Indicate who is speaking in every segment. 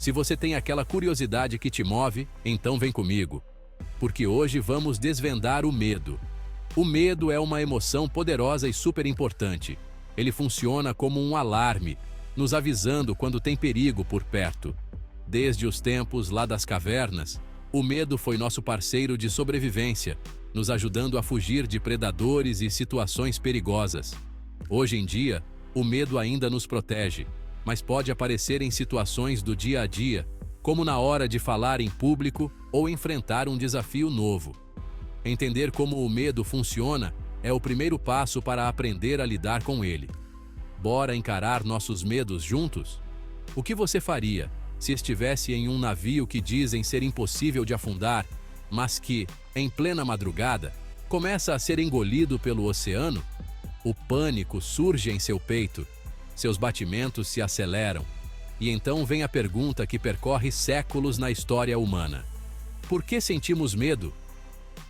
Speaker 1: Se você tem aquela curiosidade que te move, então vem comigo, porque hoje vamos desvendar o medo. O medo é uma emoção poderosa e super importante. Ele funciona como um alarme, nos avisando quando tem perigo por perto. Desde os tempos lá das cavernas, o medo foi nosso parceiro de sobrevivência, nos ajudando a fugir de predadores e situações perigosas. Hoje em dia, o medo ainda nos protege, mas pode aparecer em situações do dia a dia, como na hora de falar em público ou enfrentar um desafio novo. Entender como o medo funciona é o primeiro passo para aprender a lidar com ele. Bora encarar nossos medos juntos? O que você faria se estivesse em um navio que dizem ser impossível de afundar, mas que, em plena madrugada, começa a ser engolido pelo oceano? O pânico surge em seu peito, seus batimentos se aceleram, e então vem a pergunta que percorre séculos na história humana: por que sentimos medo?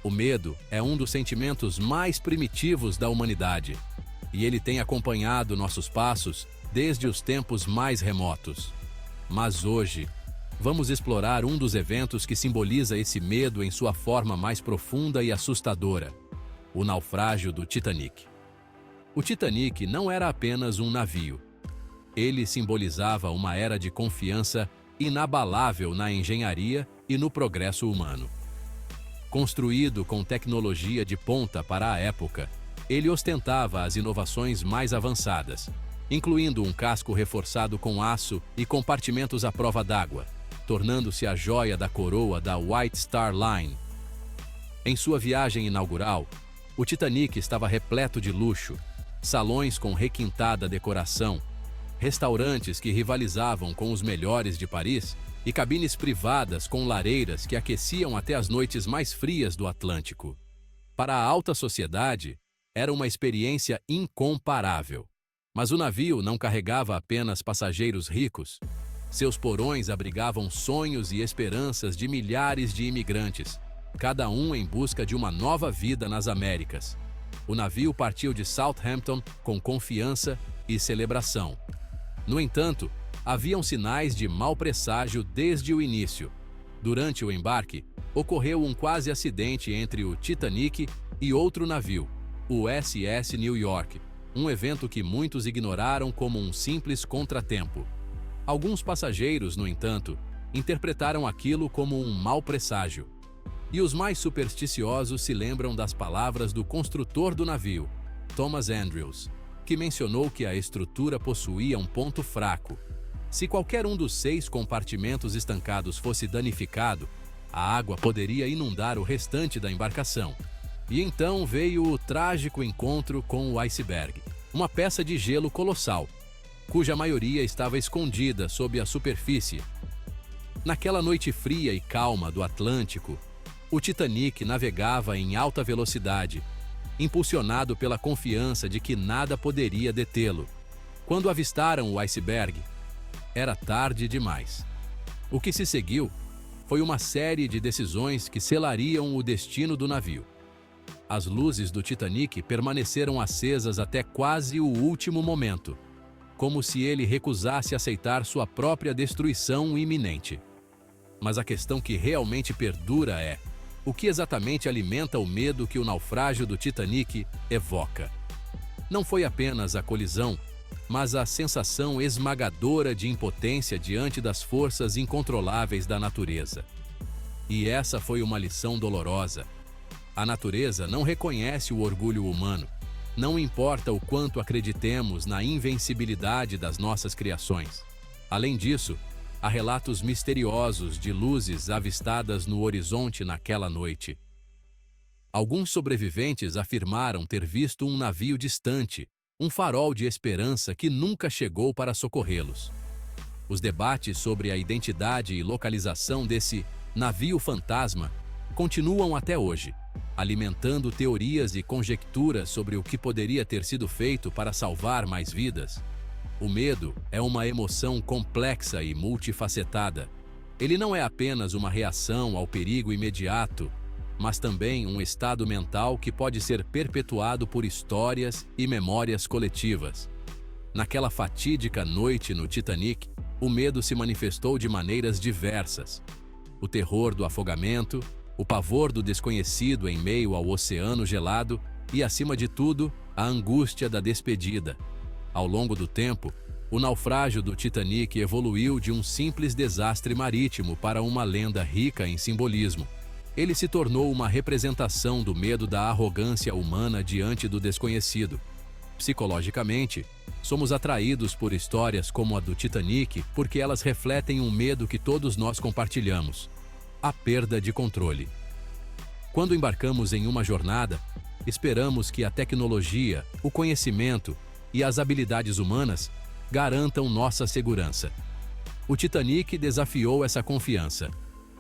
Speaker 1: O medo é um dos sentimentos mais primitivos da humanidade, e ele tem acompanhado nossos passos desde os tempos mais remotos. Mas hoje, vamos explorar um dos eventos que simboliza esse medo em sua forma mais profunda e assustadora: o naufrágio do Titanic. O Titanic não era apenas um navio. Ele simbolizava uma era de confiança inabalável na engenharia e no progresso humano. Construído com tecnologia de ponta para a época, ele ostentava as inovações mais avançadas, incluindo um casco reforçado com aço e compartimentos à prova d'água, tornando-se a joia da coroa da White Star Line. Em sua viagem inaugural, o Titanic estava repleto de luxo, salões com requintada decoração, restaurantes que rivalizavam com os melhores de Paris e cabines privadas com lareiras que aqueciam até as noites mais frias do Atlântico. Para a alta sociedade, era uma experiência incomparável. Mas o navio não carregava apenas passageiros ricos. Seus porões abrigavam sonhos e esperanças de milhares de imigrantes, cada um em busca de uma nova vida nas Américas. O navio partiu de Southampton com confiança e celebração. No entanto, haviam sinais de mau presságio desde o início. Durante o embarque, ocorreu um quase acidente entre o Titanic e outro navio, o SS New York, um evento que muitos ignoraram como um simples contratempo. Alguns passageiros, no entanto, interpretaram aquilo como um mau presságio. E os mais supersticiosos se lembram das palavras do construtor do navio, Thomas Andrews, que mencionou que a estrutura possuía um ponto fraco. Se qualquer um dos 6 compartimentos estancados fosse danificado, a água poderia inundar o restante da embarcação. E então veio o trágico encontro com o iceberg, uma peça de gelo colossal, cuja maioria estava escondida sob a superfície. Naquela noite fria e calma do Atlântico, o Titanic navegava em alta velocidade, impulsionado pela confiança de que nada poderia detê-lo. Quando avistaram o iceberg, era tarde demais. O que se seguiu foi uma série de decisões que selariam o destino do navio. As luzes do Titanic permaneceram acesas até quase o último momento, como se ele recusasse aceitar sua própria destruição iminente. Mas a questão que realmente perdura é: o que exatamente alimenta o medo que o naufrágio do Titanic evoca? Não foi apenas a colisão, mas a sensação esmagadora de impotência diante das forças incontroláveis da natureza. E essa foi uma lição dolorosa. A natureza não reconhece o orgulho humano. Não importa o quanto acreditemos na invencibilidade das nossas criações. Além disso, há relatos misteriosos de luzes avistadas no horizonte naquela noite. Alguns sobreviventes afirmaram ter visto um navio distante, um farol de esperança que nunca chegou para socorrê-los. Os debates sobre a identidade e localização desse navio fantasma continuam até hoje, alimentando teorias e conjecturas sobre o que poderia ter sido feito para salvar mais vidas. O medo é uma emoção complexa e multifacetada. Ele não é apenas uma reação ao perigo imediato, mas também um estado mental que pode ser perpetuado por histórias e memórias coletivas. Naquela fatídica noite no Titanic, o medo se manifestou de maneiras diversas. O terror do afogamento, o pavor do desconhecido em meio ao oceano gelado e, acima de tudo, a angústia da despedida. Ao longo do tempo, o naufrágio do Titanic evoluiu de um simples desastre marítimo para uma lenda rica em simbolismo. Ele se tornou uma representação do medo da arrogância humana diante do desconhecido. Psicologicamente, somos atraídos por histórias como a do Titanic porque elas refletem um medo que todos nós compartilhamos: a perda de controle. Quando embarcamos em uma jornada, esperamos que a tecnologia, o conhecimento e as habilidades humanas garantam nossa segurança. O Titanic desafiou essa confiança.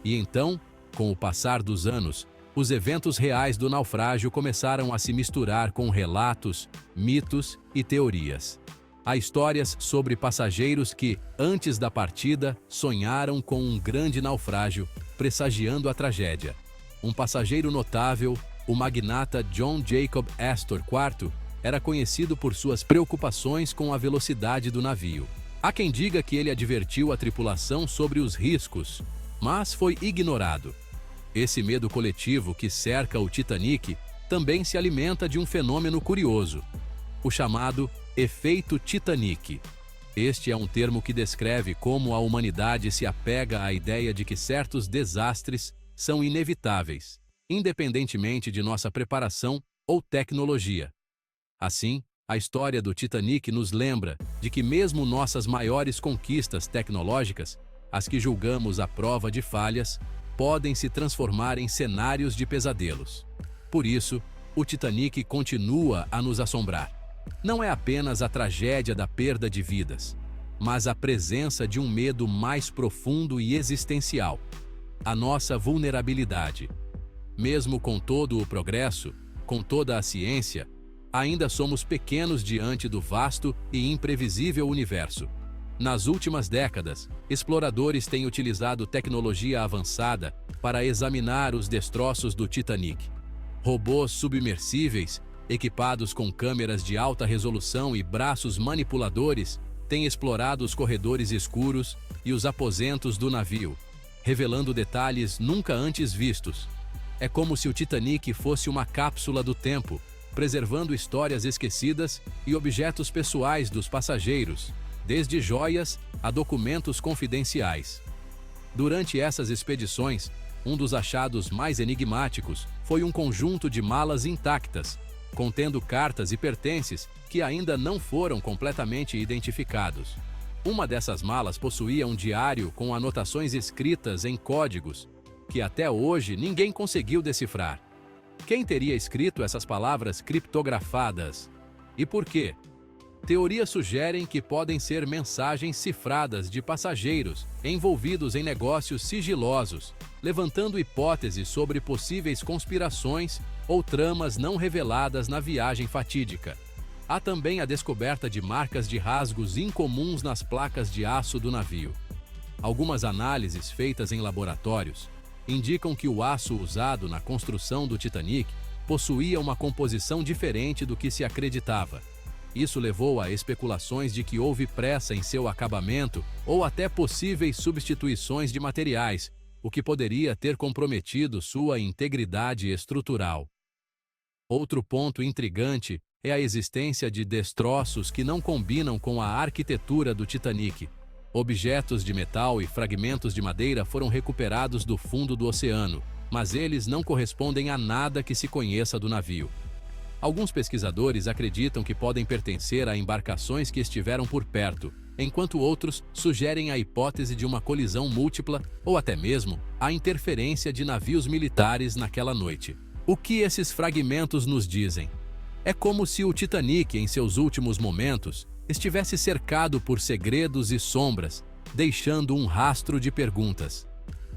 Speaker 1: E então, com o passar dos anos, os eventos reais do naufrágio começaram a se misturar com relatos, mitos e teorias. Há histórias sobre passageiros que, antes da partida, sonharam com um grande naufrágio, pressagiando a tragédia. Um passageiro notável, o magnata John Jacob Astor IV, era conhecido por suas preocupações com a velocidade do navio. Há quem diga que ele advertiu a tripulação sobre os riscos, mas foi ignorado. Esse medo coletivo que cerca o Titanic também se alimenta de um fenômeno curioso: o chamado efeito Titanic. Este é um termo que descreve como a humanidade se apega à ideia de que certos desastres são inevitáveis, independentemente de nossa preparação ou tecnologia. Assim, a história do Titanic nos lembra de que mesmo nossas maiores conquistas tecnológicas, as que julgamos à prova de falhas, podem se transformar em cenários de pesadelos. Por isso, o Titanic continua a nos assombrar. Não é apenas a tragédia da perda de vidas, mas a presença de um medo mais profundo e existencial: a nossa vulnerabilidade. Mesmo com todo o progresso, com toda a ciência, ainda somos pequenos diante do vasto e imprevisível universo. Nas últimas décadas, exploradores têm utilizado tecnologia avançada para examinar os destroços do Titanic. Robôs submersíveis, equipados com câmeras de alta resolução e braços manipuladores, têm explorado os corredores escuros e os aposentos do navio, revelando detalhes nunca antes vistos. É como se o Titanic fosse uma cápsula do tempo, preservando histórias esquecidas e objetos pessoais dos passageiros, desde joias a documentos confidenciais. Durante essas expedições, um dos achados mais enigmáticos foi um conjunto de malas intactas, contendo cartas e pertences que ainda não foram completamente identificados. Uma dessas malas possuía um diário com anotações escritas em códigos que até hoje ninguém conseguiu decifrar. Quem teria escrito essas palavras criptografadas? E por quê? Teorias sugerem que podem ser mensagens cifradas de passageiros envolvidos em negócios sigilosos, levantando hipóteses sobre possíveis conspirações ou tramas não reveladas na viagem fatídica. Há também a descoberta de marcas de rasgos incomuns nas placas de aço do navio. Algumas análises feitas em laboratórios indicam que o aço usado na construção do Titanic possuía uma composição diferente do que se acreditava. Isso levou a especulações de que houve pressa em seu acabamento ou até possíveis substituições de materiais, o que poderia ter comprometido sua integridade estrutural. Outro ponto intrigante é a existência de destroços que não combinam com a arquitetura do Titanic. Objetos de metal e fragmentos de madeira foram recuperados do fundo do oceano, mas eles não correspondem a nada que se conheça do navio. Alguns pesquisadores acreditam que podem pertencer a embarcações que estiveram por perto, enquanto outros sugerem a hipótese de uma colisão múltipla ou até mesmo a interferência de navios militares naquela noite. O que esses fragmentos nos dizem? É como se o Titanic, em seus últimos momentos, estivesse cercado por segredos e sombras, deixando um rastro de perguntas.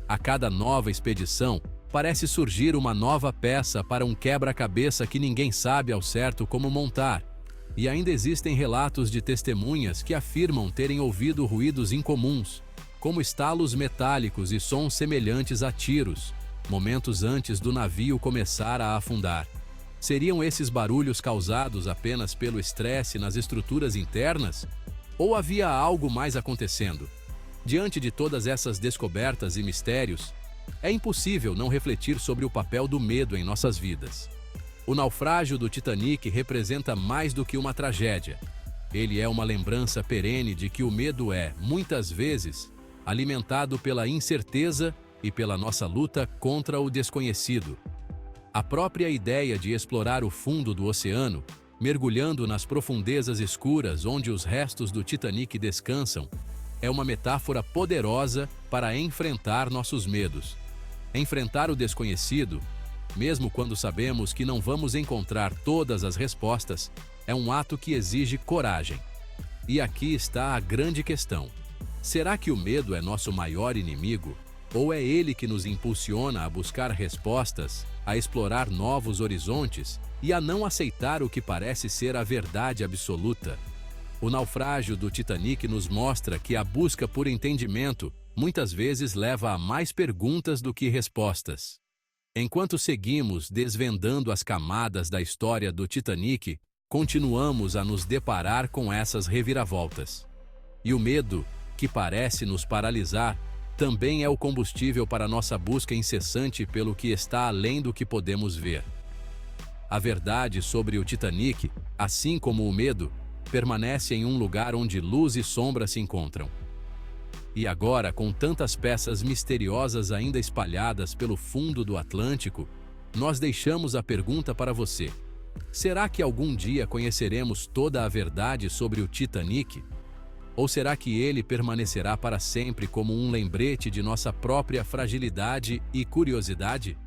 Speaker 1: A cada nova expedição, parece surgir uma nova peça para um quebra-cabeça que ninguém sabe ao certo como montar. E ainda existem relatos de testemunhas que afirmam terem ouvido ruídos incomuns, como estalos metálicos e sons semelhantes a tiros, momentos antes do navio começar a afundar. Seriam esses barulhos causados apenas pelo estresse nas estruturas internas? Ou havia algo mais acontecendo? Diante de todas essas descobertas e mistérios, é impossível não refletir sobre o papel do medo em nossas vidas. O naufrágio do Titanic representa mais do que uma tragédia. Ele é uma lembrança perene de que o medo é, muitas vezes, alimentado pela incerteza e pela nossa luta contra o desconhecido. A própria ideia de explorar o fundo do oceano, mergulhando nas profundezas escuras onde os restos do Titanic descansam, é uma metáfora poderosa para enfrentar nossos medos. Enfrentar o desconhecido, mesmo quando sabemos que não vamos encontrar todas as respostas, é um ato que exige coragem. E aqui está a grande questão. Será que o medo é nosso maior inimigo? Ou é ele que nos impulsiona a buscar respostas, a explorar novos horizontes e a não aceitar o que parece ser a verdade absoluta? O naufrágio do Titanic nos mostra que a busca por entendimento muitas vezes leva a mais perguntas do que respostas. Enquanto seguimos desvendando as camadas da história do Titanic, continuamos a nos deparar com essas reviravoltas. E o medo, que parece nos paralisar, também é o combustível para nossa busca incessante pelo que está além do que podemos ver. A verdade sobre o Titanic, assim como o medo, permanece em um lugar onde luz e sombra se encontram. E agora, com tantas peças misteriosas ainda espalhadas pelo fundo do Atlântico, nós deixamos a pergunta para você. Será que algum dia conheceremos toda a verdade sobre o Titanic? Ou será que ele permanecerá para sempre como um lembrete de nossa própria fragilidade e curiosidade?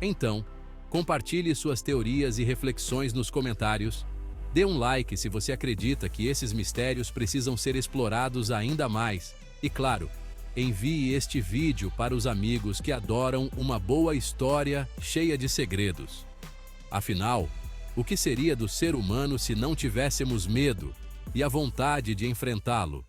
Speaker 1: Então, compartilhe suas teorias e reflexões nos comentários. Dê um like se você acredita que esses mistérios precisam ser explorados ainda mais. E claro, envie este vídeo para os amigos que adoram uma boa história cheia de segredos. Afinal, o que seria do ser humano se não tivéssemos medo e a vontade de enfrentá-lo?